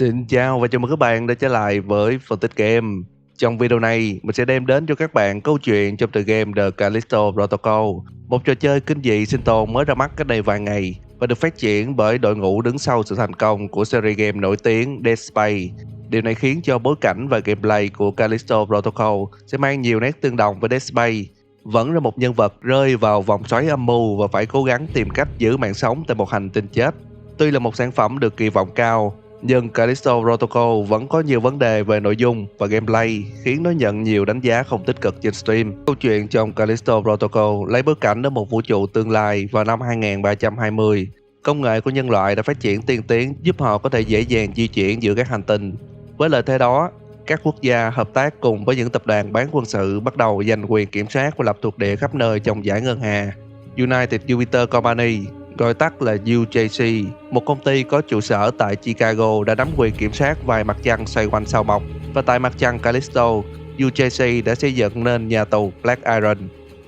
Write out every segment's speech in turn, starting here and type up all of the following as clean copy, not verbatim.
Xin chào và chào mừng các bạn đã trở lại với phân tích game. Trong video này, mình sẽ đem đến cho các bạn câu chuyện trong tựa game The Callisto Protocol, một trò chơi kinh dị sinh tồn mới ra mắt cách đây vài ngày và được phát triển bởi đội ngũ đứng sau sự thành công của series game nổi tiếng Dead Space. Điều này khiến cho bối cảnh và gameplay của Callisto Protocol sẽ mang nhiều nét tương đồng với Dead Space. Vẫn là một nhân vật rơi vào vòng xoáy âm mưu và phải cố gắng tìm cách giữ mạng sống tại một hành tinh chết. Tuy là một sản phẩm được kỳ vọng cao, nhưng Callisto Protocol vẫn có nhiều vấn đề về nội dung và gameplay khiến nó nhận nhiều đánh giá không tích cực trên Steam. Câu chuyện trong Callisto Protocol lấy bối cảnh ở một vũ trụ tương lai vào năm 2320. Công nghệ của nhân loại đã phát triển tiên tiến giúp họ có thể dễ dàng di chuyển giữa các hành tinh. Với lợi thế đó, các quốc gia hợp tác cùng với những tập đoàn bán quân sự bắt đầu giành quyền kiểm soát và lập thuộc địa khắp nơi trong dải ngân hà. United Jupiter Company, gọi tắt là UJC, một công ty có trụ sở tại Chicago đã nắm quyền kiểm soát vài mặt trăng xoay quanh sao Mộc, và tại mặt trăng Callisto, UJC đã xây dựng nên nhà tù Black Iron.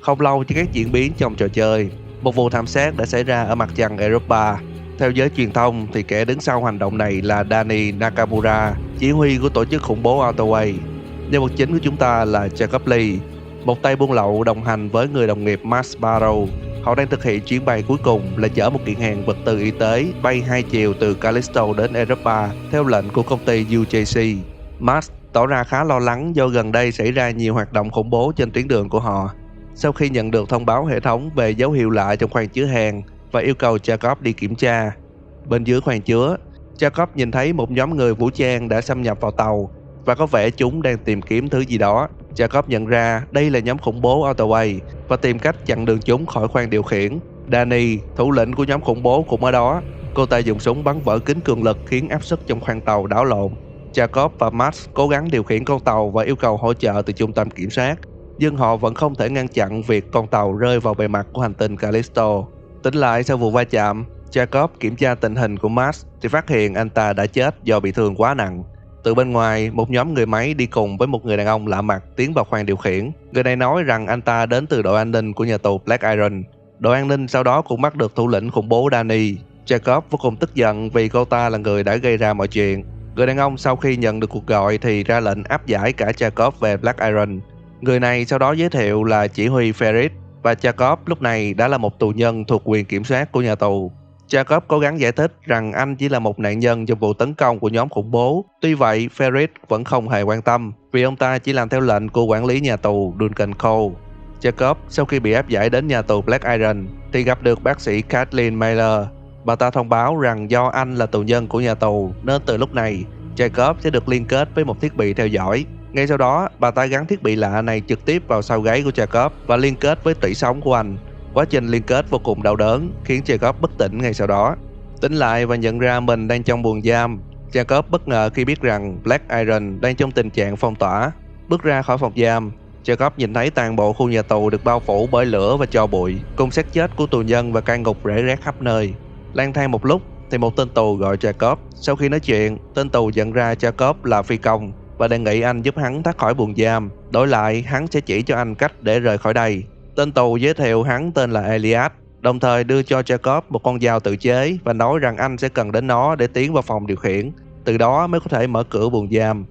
Không lâu trước các diễn biến trong trò chơi, một vụ thảm sát đã xảy ra ở mặt trăng Europa. Theo giới truyền thông thì kẻ đứng sau hành động này là Danny Nakamura, chỉ huy của tổ chức khủng bố Outway. Nhân vật chính của chúng ta là Jacob Lee, một tay buôn lậu đồng hành với người đồng nghiệp Max Barrow. Họ đang thực hiện chuyến bay cuối cùng là chở một kiện hàng vật tư y tế bay hai chiều từ Callisto đến Europa theo lệnh của công ty UJC. Max tỏ ra khá lo lắng do gần đây xảy ra nhiều hoạt động khủng bố trên tuyến đường của họ. Sau khi nhận được thông báo hệ thống về dấu hiệu lạ trong khoang chứa hàng và yêu cầu Jacob đi kiểm tra. Bên dưới khoang chứa, Jacob nhìn thấy một nhóm người vũ trang đã xâm nhập vào tàu và có vẻ chúng đang tìm kiếm thứ gì đó. Jacob nhận ra đây là nhóm khủng bố Outway và tìm cách chặn đường chúng khỏi khoang điều khiển. Danny, thủ lĩnh của nhóm khủng bố cũng ở đó. Cô ta dùng súng bắn vỡ kính cường lực khiến áp suất trong khoang tàu đảo lộn. Jacob và Max cố gắng điều khiển con tàu và yêu cầu hỗ trợ từ trung tâm kiểm soát, nhưng họ vẫn không thể ngăn chặn việc con tàu rơi vào bề mặt của hành tinh Callisto. Tỉnh lại sau vụ va chạm, Jacob kiểm tra tình hình của Max thì phát hiện anh ta đã chết do bị thương quá nặng. Từ bên ngoài, một nhóm người máy đi cùng với một người đàn ông lạ mặt tiến vào khoang điều khiển. Người này nói rằng anh ta đến từ đội an ninh của nhà tù Black Iron. Đội an ninh sau đó cũng bắt được thủ lĩnh khủng bố Danny. Jacob vô cùng tức giận vì cô ta là người đã gây ra mọi chuyện. Người đàn ông sau khi nhận được cuộc gọi thì ra lệnh áp giải cả Jacob về Black Iron. Người này sau đó giới thiệu là chỉ huy Ferris, và Jacob lúc này đã là một tù nhân thuộc quyền kiểm soát của nhà tù. Jacob cố gắng giải thích rằng anh chỉ là một nạn nhân trong vụ tấn công của nhóm khủng bố. Tuy vậy, Ferris vẫn không hề quan tâm vì ông ta chỉ làm theo lệnh của quản lý nhà tù Duncan Cole. Jacob sau khi bị áp giải đến nhà tù Black Iron thì gặp được bác sĩ Kathleen Mailer. Bà ta thông báo rằng do anh là tù nhân của nhà tù nên từ lúc này Jacob sẽ được liên kết với một thiết bị theo dõi. Ngay sau đó, bà ta gắn thiết bị lạ này trực tiếp vào sau gáy của Jacob và liên kết với tủy sống của anh. Quá trình liên kết vô cùng đau đớn khiến Jacob bất tỉnh ngay sau đó. Tỉnh lại và nhận ra mình đang trong buồng giam, Jacob bất ngờ khi biết rằng Black Iron đang trong tình trạng phong tỏa. Bước ra khỏi phòng giam, Jacob nhìn thấy toàn bộ khu nhà tù được bao phủ bởi lửa và tro bụi, cùng xác chết của tù nhân và cai ngục rải rác khắp nơi. Lang thang một lúc thì một tên tù gọi Jacob. Sau khi nói chuyện, tên tù nhận ra Jacob là phi công và đề nghị anh giúp hắn thoát khỏi buồng giam. Đổi lại, hắn sẽ chỉ cho anh cách để rời khỏi đây. Tên tù giới thiệu hắn tên là Elias, đồng thời đưa cho Jacob một con dao tự chế và nói rằng anh sẽ cần đến nó để tiến vào phòng điều khiển, từ đó mới có thể mở cửa buồng giam.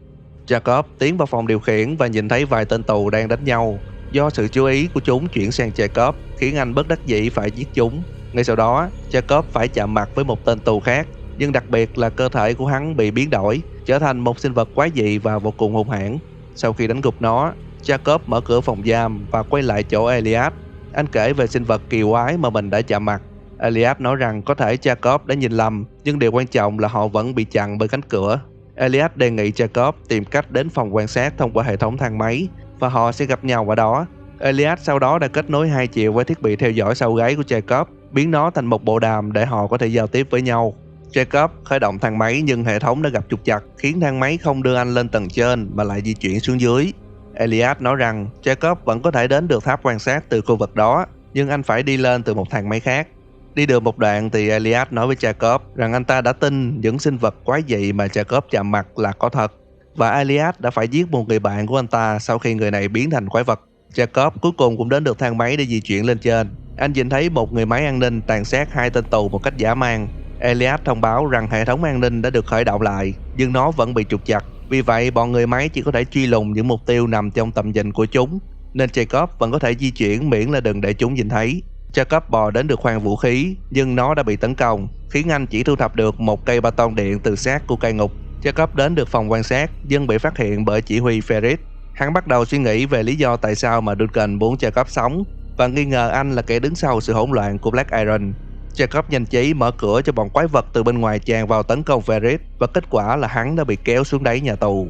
Jacob tiến vào phòng điều khiển và nhìn thấy vài tên tù đang đánh nhau. Do sự chú ý của chúng chuyển sang Jacob khiến anh bất đắc dĩ phải giết chúng. Ngay sau đó, Jacob phải chạm mặt với một tên tù khác, nhưng đặc biệt là cơ thể của hắn bị biến đổi, trở thành một sinh vật quái dị và vô cùng hung hãn. Sau khi đánh gục nó, Jacob mở cửa phòng giam và quay lại chỗ Elias. Anh kể về sinh vật kỳ quái mà mình đã chạm mặt. Elias nói rằng có thể Jacob đã nhìn lầm, nhưng điều quan trọng là họ vẫn bị chặn bởi cánh cửa. Elias đề nghị Jacob tìm cách đến phòng quan sát thông qua hệ thống thang máy và họ sẽ gặp nhau ở đó. Elias sau đó đã kết nối hai chiều với thiết bị theo dõi sau gáy của Jacob, biến nó thành một bộ đàm để họ có thể giao tiếp với nhau. Jacob khởi động thang máy nhưng hệ thống đã gặp trục trặc khiến thang máy không đưa anh lên tầng trên mà lại di chuyển xuống dưới. Elias nói rằng Jacob vẫn có thể đến được tháp quan sát từ khu vực đó, nhưng anh phải đi lên từ một thang máy khác. Đi được một đoạn thì Elias nói với Jacob rằng anh ta đã tin những sinh vật quái dị mà Jacob chạm mặt là có thật, và Elias đã phải giết một người bạn của anh ta sau khi người này biến thành quái vật. Jacob cuối cùng cũng đến được thang máy để di chuyển lên trên. Anh nhìn thấy một người máy an ninh tàn sát hai tên tù một cách dã man. Elias thông báo rằng hệ thống an ninh đã được khởi động lại, nhưng nó vẫn bị trục chặt. Vì vậy, bọn người máy chỉ có thể truy lùng những mục tiêu nằm trong tầm nhìn của chúng, nên Jacob vẫn có thể di chuyển miễn là đừng để chúng nhìn thấy. Jacob bò đến được khoang vũ khí, nhưng nó đã bị tấn công, khiến anh chỉ thu thập được một cây ba tôn điện từ xác của cai ngục. Jacob đến được phòng quan sát, nhưng bị phát hiện bởi chỉ huy Ferris. Hắn bắt đầu suy nghĩ về lý do tại sao mà Duncan muốn Jacob sống, và nghi ngờ anh là kẻ đứng sau sự hỗn loạn của Black Iron. Jacob nhanh trí mở cửa cho bọn quái vật từ bên ngoài tràn vào tấn công Ferris, và kết quả là hắn đã bị kéo xuống đáy nhà tù.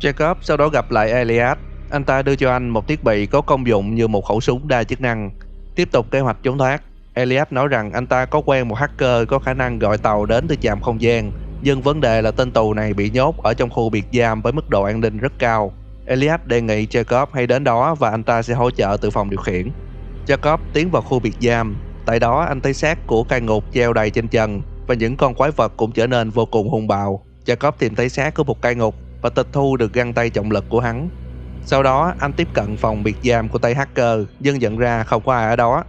Jacob sau đó gặp lại Elias. Anh ta đưa cho anh một thiết bị có công dụng như một khẩu súng đa chức năng. Tiếp tục kế hoạch trốn thoát, Elias nói rằng anh ta có quen một hacker có khả năng gọi tàu đến từ trạm không gian, nhưng vấn đề là tên tù này bị nhốt ở trong khu biệt giam với mức độ an ninh rất cao. Elias đề nghị Jacob hãy đến đó và anh ta sẽ hỗ trợ từ phòng điều khiển. Jacob tiến vào khu biệt giam. Tại đó anh thấy xác của cai ngục treo đầy trên trần, và những con quái vật cũng trở nên vô cùng hung bạo. Jacob tìm thấy xác của một cai ngục và tịch thu được găng tay trọng lực của hắn. Sau đó anh tiếp cận phòng biệt giam của tay hacker, nhưng nhận ra không có ai ở đó.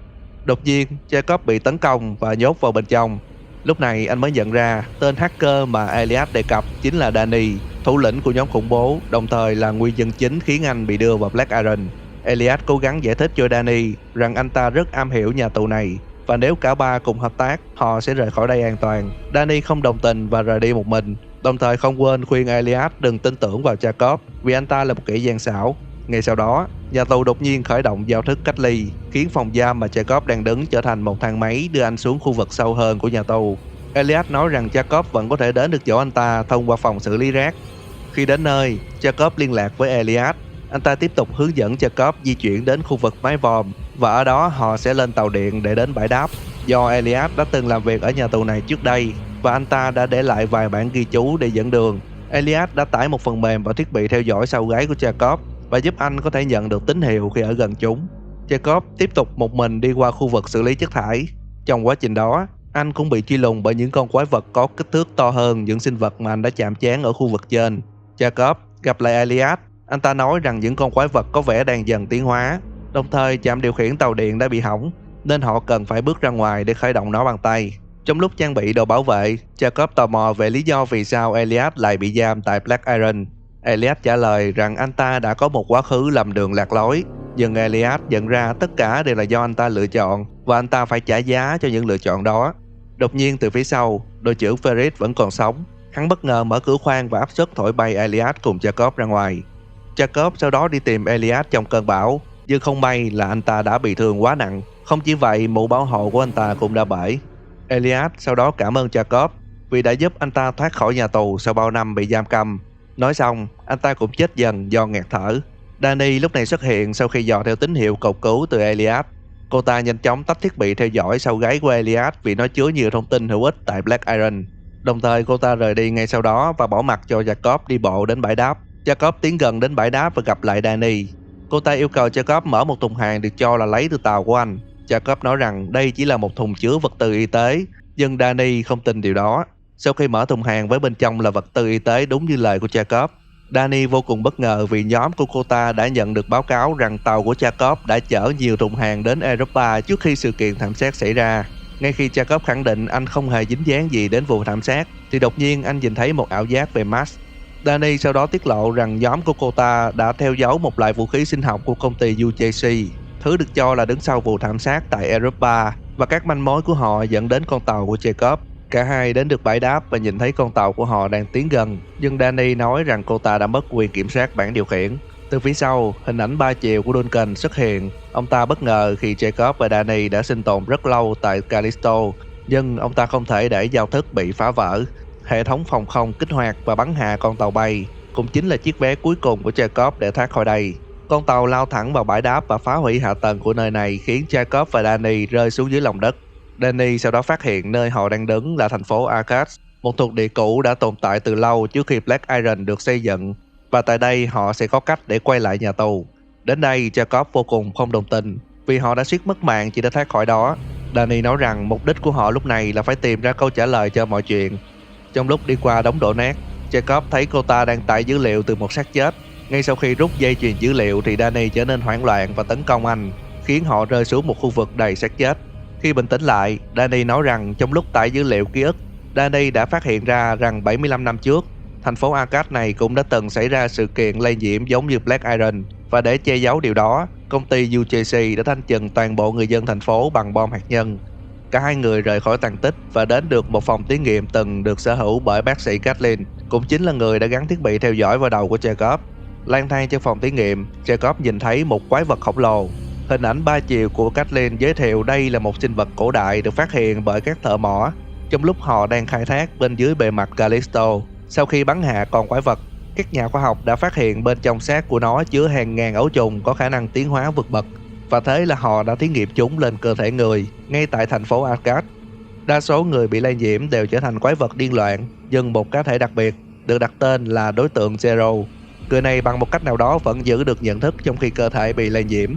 Đột nhiên Jacob bị tấn công và nhốt vào bên trong. Lúc này anh mới nhận ra tên hacker mà Elias đề cập chính là Danny, thủ lĩnh của nhóm khủng bố, đồng thời là nguyên nhân chính khiến anh bị đưa vào Black Iron. Elias cố gắng giải thích cho Danny rằng anh ta rất am hiểu nhà tù này, và nếu cả ba cùng hợp tác, họ sẽ rời khỏi đây an toàn. Danny không đồng tình và rời đi một mình, đồng thời không quên khuyên Elias đừng tin tưởng vào Jacob vì anh ta là một kẻ gian xảo. Ngay sau đó, nhà tù đột nhiên khởi động giao thức cách ly, khiến phòng giam mà Jacob đang đứng trở thành một thang máy đưa anh xuống khu vực sâu hơn của nhà tù. Elias nói rằng Jacob vẫn có thể đến được chỗ anh ta thông qua phòng xử lý rác. Khi đến nơi, Jacob liên lạc với Elias. Anh ta tiếp tục hướng dẫn Jacob di chuyển đến khu vực mái vòm, và ở đó họ sẽ lên tàu điện để đến bãi đáp. Do Elias đã từng làm việc ở nhà tù này trước đây, và anh ta đã để lại vài bản ghi chú để dẫn đường, Elias đã tải một phần mềm vào thiết bị theo dõi sau gáy của Jacob và giúp anh có thể nhận được tín hiệu khi ở gần chúng. Jacob tiếp tục một mình đi qua khu vực xử lý chất thải. Trong quá trình đó, anh cũng bị truy lùng bởi những con quái vật có kích thước to hơn những sinh vật mà anh đã chạm trán ở khu vực trên. Jacob gặp lại Elias. Anh ta nói rằng những con quái vật có vẻ đang dần tiến hóa, đồng thời trạm điều khiển tàu điện đã bị hỏng, nên họ cần phải bước ra ngoài để khởi động nó bằng tay. Trong lúc trang bị đồ bảo vệ, Jacob tò mò về lý do vì sao Elias lại bị giam tại Black Iron. Elias trả lời rằng anh ta đã có một quá khứ lầm đường lạc lối, nhưng Elias nhận ra tất cả đều là do anh ta lựa chọn, và anh ta phải trả giá cho những lựa chọn đó. Đột nhiên từ phía sau, đội trưởng Ferris vẫn còn sống. Hắn bất ngờ mở cửa khoang và áp suất thổi bay Elias cùng Jacob ra ngoài. Jacob sau đó đi tìm Elias trong cơn bão, nhưng không may là anh ta đã bị thương quá nặng. Không chỉ vậy, mũ bảo hộ của anh ta cũng đã bể. Elias sau đó cảm ơn Jacob vì đã giúp anh ta thoát khỏi nhà tù sau bao năm bị giam cầm. Nói xong, anh ta cũng chết dần do ngạt thở. Danny lúc này xuất hiện sau khi dò theo tín hiệu cầu cứu từ Elias. Cô ta nhanh chóng tắt thiết bị theo dõi sau gáy của Elias vì nó chứa nhiều thông tin hữu ích tại Black Iron. Đồng thời cô ta rời đi ngay sau đó và bỏ mặc cho Jacob đi bộ đến bãi đáp. Jacob tiến gần đến bãi đáp và gặp lại Danny. Cô ta yêu cầu Jacob mở một thùng hàng được cho là lấy từ tàu của anh. Jacob nói rằng đây chỉ là một thùng chứa vật tư y tế, nhưng Danny không tin điều đó. Sau khi mở thùng hàng với bên trong là vật tư y tế đúng như lời của Jacob, Danny vô cùng bất ngờ vì nhóm của cô ta đã nhận được báo cáo rằng tàu của Jacob đã chở nhiều thùng hàng đến Europa trước khi sự kiện thảm sát xảy ra. Ngay khi Jacob khẳng định anh không hề dính dáng gì đến vụ thảm sát, thì đột nhiên anh nhìn thấy một ảo giác về Max. Danny sau đó tiết lộ rằng nhóm của cô ta đã theo dấu một loại vũ khí sinh học của công ty UJC, thứ được cho là đứng sau vụ thảm sát tại Europa, và các manh mối của họ dẫn đến con tàu của Jacob. Cả hai đến được bãi đáp và nhìn thấy con tàu của họ đang tiến gần, nhưng Danny nói rằng cô ta đã mất quyền kiểm soát bảng điều khiển. Từ phía sau, hình ảnh 3 chiều của Duncan xuất hiện. Ông ta bất ngờ khi Jacob và Danny đã sinh tồn rất lâu tại Callisto, nhưng ông ta không thể để giao thức bị phá vỡ. Hệ thống phòng không kích hoạt và bắn hạ con tàu bay, cũng chính là chiếc vé cuối cùng của Jacob để thoát khỏi đây. Con tàu lao thẳng vào bãi đáp và phá hủy hạ tầng của nơi này, khiến Jacob và Danny rơi xuống dưới lòng đất. Danny sau đó phát hiện nơi họ đang đứng là thành phố Arcas, một thuộc địa cũ đã tồn tại từ lâu trước khi Black Iron được xây dựng, và tại đây họ sẽ có cách để quay lại nhà tù. Đến đây, Jacob vô cùng không đồng tình vì họ đã suýt mất mạng chỉ để thoát khỏi đó. Danny nói rằng mục đích của họ lúc này là phải tìm ra câu trả lời cho mọi chuyện. Trong lúc đi qua đống đổ nát, Jacob thấy cô ta đang tải dữ liệu từ một xác chết. Ngay sau khi rút dây chuyền dữ liệu thì Danny trở nên hoảng loạn và tấn công anh, khiến họ rơi xuống một khu vực đầy xác chết. Khi bình tĩnh lại, Danny nói rằng trong lúc tải dữ liệu ký ức, Danny đã phát hiện ra rằng 75 năm trước, thành phố Arcade này cũng đã từng xảy ra sự kiện lây nhiễm giống như Black Iron, và để che giấu điều đó, công ty UJC đã thanh trừng toàn bộ người dân thành phố bằng bom hạt nhân. Cả hai người rời khỏi tàn tích và đến được một phòng thí nghiệm từng được sở hữu bởi bác sĩ Kathleen, cũng chính là người đã gắn thiết bị theo dõi vào đầu của Jacob. Lang thang trong phòng thí nghiệm, Jacob nhìn thấy một quái vật khổng lồ. Hình ảnh 3 chiều của Kathleen giới thiệu đây là một sinh vật cổ đại được phát hiện bởi các thợ mỏ trong lúc họ đang khai thác bên dưới bề mặt Callisto. Sau khi bắn hạ con quái vật, các nhà khoa học đã phát hiện bên trong xác của nó chứa hàng ngàn ấu trùng có khả năng tiến hóa vượt bậc, và thế là họ đã thí nghiệm chúng lên cơ thể người ngay tại thành phố Arcade. Đa số người bị lây nhiễm đều trở thành quái vật điên loạn, nhưng một cá thể đặc biệt được đặt tên là đối tượng Zero. Người này bằng một cách nào đó vẫn giữ được nhận thức trong khi cơ thể bị lây nhiễm.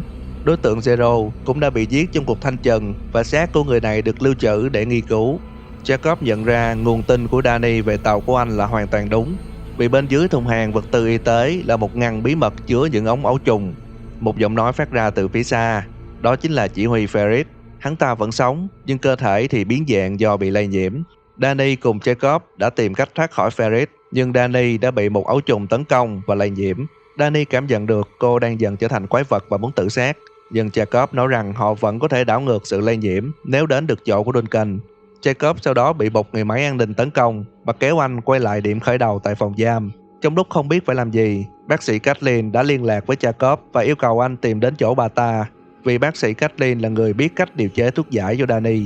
Đối tượng Zero cũng đã bị giết trong cuộc thanh trừng, và xác của người này được lưu trữ để nghiên cứu. Jacob nhận ra nguồn tin của Danny về tàu của anh là hoàn toàn đúng, vì bên dưới thùng hàng vật tư y tế là một ngăn bí mật chứa những ống ấu trùng. Một giọng nói phát ra từ phía xa, đó chính là chỉ huy Ferris. Hắn ta vẫn sống, nhưng cơ thể thì biến dạng do bị lây nhiễm. Danny cùng Jacob đã tìm cách thoát khỏi Ferris, nhưng Danny đã bị một ấu trùng tấn công và lây nhiễm. Danny cảm nhận được cô đang dần trở thành quái vật và muốn tự sát, nhưng Jacob nói rằng họ vẫn có thể đảo ngược sự lây nhiễm nếu đến được chỗ của Duncan. Jacob sau đó bị một người máy an ninh tấn công và kéo anh quay lại điểm khởi đầu tại phòng giam. Trong lúc không biết phải làm gì, bác sĩ Kathleen đã liên lạc với Jacob và yêu cầu anh tìm đến chỗ bà ta, vì bác sĩ Kathleen là người biết cách điều chế thuốc giải cho Danny.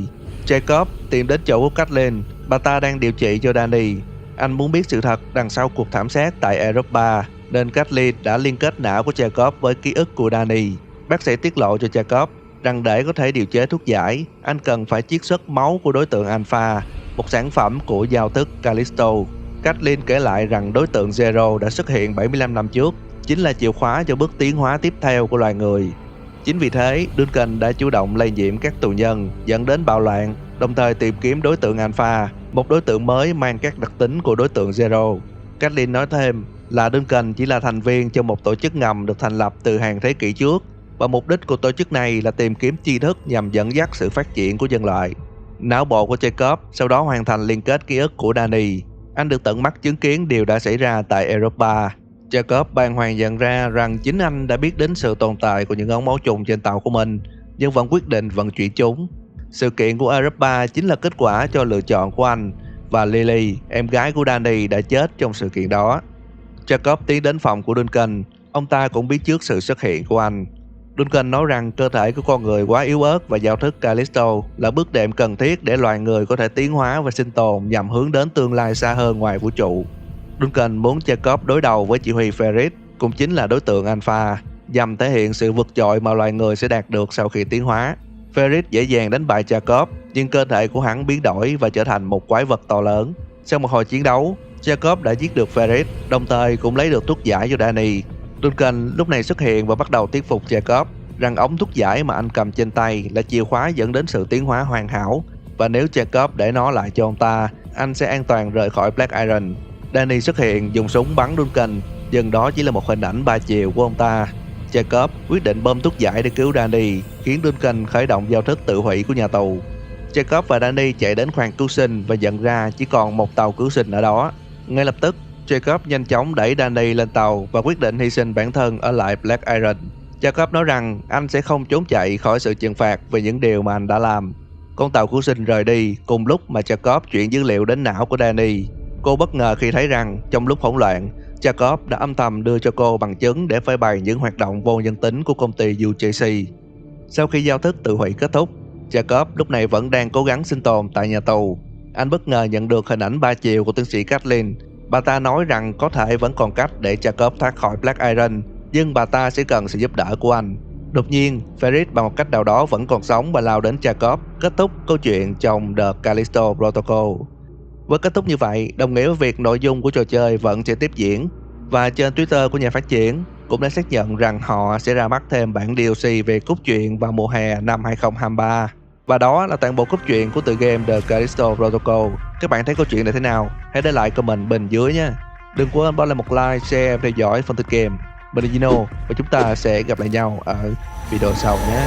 Jacob tìm đến chỗ của Kathleen, bà ta đang điều trị cho Danny. Anh muốn biết sự thật đằng sau cuộc thảm sát tại Europa, nên Kathleen đã liên kết não của Jacob với ký ức của Danny. Bác sĩ tiết lộ cho Jacob rằng để có thể điều chế thuốc giải, anh cần phải chiết xuất máu của đối tượng Alpha, một sản phẩm của giao thức Callisto. Kathleen kể lại rằng đối tượng Zero đã xuất hiện 75 năm trước, chính là chìa khóa cho bước tiến hóa tiếp theo của loài người. Chính vì thế, Duncan đã chủ động lây nhiễm các tù nhân, dẫn đến bạo loạn, đồng thời tìm kiếm đối tượng Alpha, một đối tượng mới mang các đặc tính của đối tượng Zero. Kathleen nói thêm là Duncan chỉ là thành viên trong một tổ chức ngầm được thành lập từ hàng thế kỷ trước, và mục đích của tổ chức này là tìm kiếm tri thức nhằm dẫn dắt sự phát triển của nhân loại. Não bộ của Jacob sau đó hoàn thành liên kết ký ức của Danny. Anh được tận mắt chứng kiến điều đã xảy ra tại Europa. Jacob bàng hoàng nhận ra rằng chính anh đã biết đến sự tồn tại của những ống máu trùng trên tàu của mình, nhưng vẫn quyết định vận chuyển chúng. Sự kiện của Europa chính là kết quả cho lựa chọn của anh, và Lily, em gái của Danny, đã chết trong sự kiện đó. Jacob tiến đến phòng của Duncan. Ông ta cũng biết trước sự xuất hiện của anh. Duncan nói rằng cơ thể của con người quá yếu ớt và giao thức Callisto là bước đệm cần thiết để loài người có thể tiến hóa và sinh tồn nhằm hướng đến tương lai xa hơn ngoài vũ trụ. Duncan muốn Jacob đối đầu với chỉ huy Ferris, cũng chính là đối tượng Alpha, nhằm thể hiện sự vượt trội mà loài người sẽ đạt được sau khi tiến hóa. Ferris dễ dàng đánh bại Jacob, nhưng cơ thể của hắn biến đổi và trở thành một quái vật to lớn. Sau một hồi chiến đấu, Jacob đã giết được Ferris, đồng thời cũng lấy được thuốc giải cho Danny. Duncan lúc này xuất hiện và bắt đầu thuyết phục Jacob rằng ống thuốc giải mà anh cầm trên tay là chìa khóa dẫn đến sự tiến hóa hoàn hảo, và nếu Jacob để nó lại cho ông ta, anh sẽ an toàn rời khỏi Black Iron. Danny xuất hiện dùng súng bắn Duncan, nhưng đó chỉ là một hình ảnh 3 chiều của ông ta. Jacob quyết định bơm thuốc giải để cứu Danny, khiến Duncan khởi động giao thức tự hủy của nhà tù. Jacob và Danny chạy đến khoang cứu sinh và nhận ra chỉ còn một tàu cứu sinh ở đó. Ngay lập tức, Jacob nhanh chóng đẩy Danny lên tàu và quyết định hy sinh bản thân ở lại Black Iron. Jacob nói rằng anh sẽ không trốn chạy khỏi sự trừng phạt về những điều mà anh đã làm. Con tàu cứu sinh rời đi cùng lúc mà Jacob chuyển dữ liệu đến não của Danny. Cô bất ngờ khi thấy rằng trong lúc hỗn loạn, Jacob đã âm thầm đưa cho cô bằng chứng để phơi bày những hoạt động vô nhân tính của công ty UJC. Sau khi giao thức tự hủy kết thúc, Jacob lúc này vẫn đang cố gắng sinh tồn tại nhà tù. Anh bất ngờ nhận được hình ảnh 3 chiều của tiến sĩ Kathleen. Bà ta nói rằng có thể vẫn còn cách để Jacob thoát khỏi Black Iron, nhưng bà ta sẽ cần sự giúp đỡ của anh. Đột nhiên, Ferris bằng một cách nào đó vẫn còn sống và lao đến Jacob, kết thúc câu chuyện trong The Callisto Protocol. Với kết thúc như vậy, đồng nghĩa với việc nội dung của trò chơi vẫn sẽ tiếp diễn. Và trên Twitter của nhà phát triển cũng đã xác nhận rằng họ sẽ ra mắt thêm bản DLC về cốt truyện vào mùa hè năm 2023. Và đó là toàn bộ cốt truyện của tựa game The Callisto Protocol. Các bạn thấy câu chuyện này thế nào? Hãy để lại comment bên dưới nhé. Đừng quên bỏ lại một like, share và theo dõi phân tích game. Mình là Gino và chúng ta sẽ gặp lại nhau ở video sau nhé.